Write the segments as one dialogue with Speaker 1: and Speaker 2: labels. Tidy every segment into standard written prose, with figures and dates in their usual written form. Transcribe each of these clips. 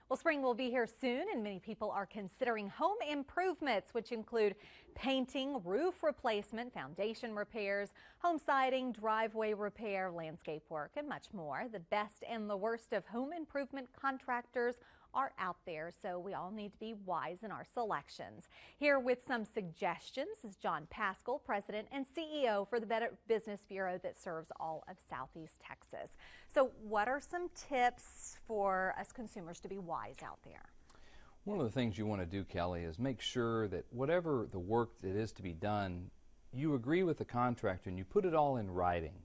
Speaker 1: Well, spring will be here soon, and many people are considering home improvements, which include painting, roof replacement, foundation repairs, home siding, driveway repair, landscape work, and much more. The best and the worst of home improvement contractors are out there, so we all need to be wise in our selections. Here with some suggestions is John Paschall, President and CEO for the Better Business Bureau that serves all of Southeast Texas. So what are some tips for us consumers to be wise out there?
Speaker 2: One of the things you want to do, Kelly, is make sure that whatever the work that is to be done, you agree with the contractor and you put it all in writing.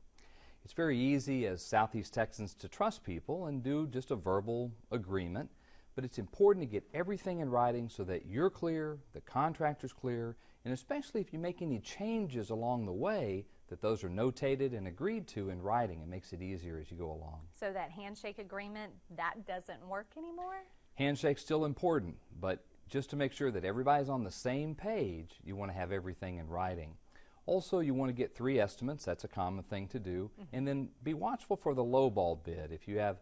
Speaker 2: It's very easy as Southeast Texans to trust people and do just a verbal agreement. But it's important to get everything in writing so that you're clear, the contractor's clear, and especially if you make any changes along the way, that those are notated and agreed to in writing. It makes it easier as you go along.
Speaker 1: So that handshake agreement, that doesn't work anymore?
Speaker 2: Handshake's still important, but just to make sure that everybody's on the same page, you want to have everything in writing. Also, you want to get 3 estimates. That's a common thing to do. And then be watchful for the lowball bid. If you have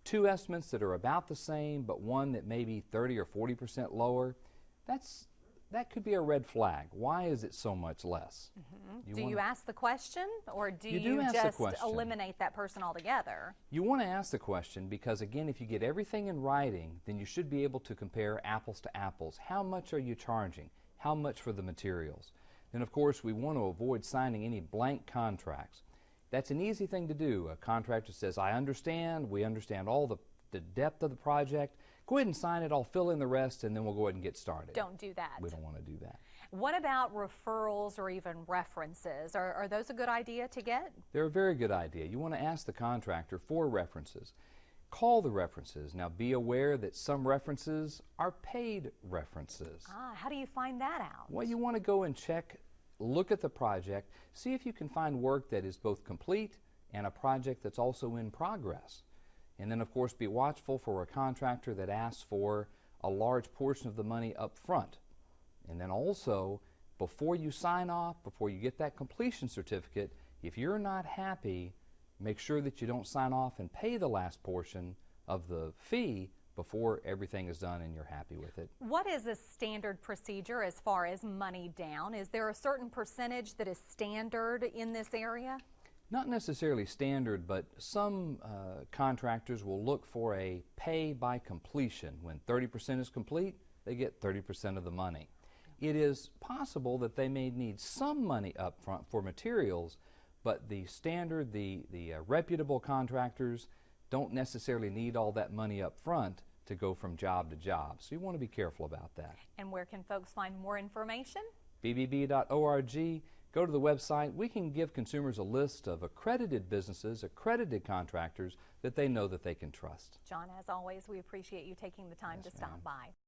Speaker 2: 2 estimates that are about the same, but one that may be 30 or 40% lower, that could be a red flag. Why is it so much less?
Speaker 1: Do you ask the question, or do you just eliminate that person altogether?
Speaker 2: You want to ask the question because, again, if you get everything in writing, then you should be able to compare apples to apples. How much are you charging? How much for the materials? Then, of course, we want to avoid signing any blank contracts. That's an easy thing to do. A contractor says, I understand, we understand all the depth of the project. Go ahead and sign it, I'll fill in the rest, and then we'll go ahead and get started.
Speaker 1: Don't do that.
Speaker 2: We don't want to do that.
Speaker 1: What about referrals or even references? Are those a good idea to get?
Speaker 2: They're a very good idea. You want to ask the contractor for references. Call the references. Now be aware that some references are paid references.
Speaker 1: How do you find that out?
Speaker 2: Well, you want to go and check. Look at the project, see if you can find work that is both complete and a project that's also in progress. And then, of course, be watchful for a contractor that asks for a large portion of the money up front. And then also, before you sign off, before you get that completion certificate, if you're not happy, make sure that you don't sign off and pay the last portion of the fee before everything is done and you're happy with it.
Speaker 1: What is a standard procedure as far as money down? Is there a certain percentage that is standard in this area?
Speaker 2: Not necessarily standard, but some contractors will look for a pay by completion. When 30% is complete, they get 30% of the money. It is possible that they may need some money up front for materials, but the standard, the reputable contractors don't necessarily need all that money up front to go from job to job. So you want to be careful about that.
Speaker 1: And where can folks find more information?
Speaker 2: BBB.org. Go to the website. We can give consumers a list of accredited businesses, accredited contractors that they know that they can trust.
Speaker 1: John, as always, we appreciate you taking the time to stop by.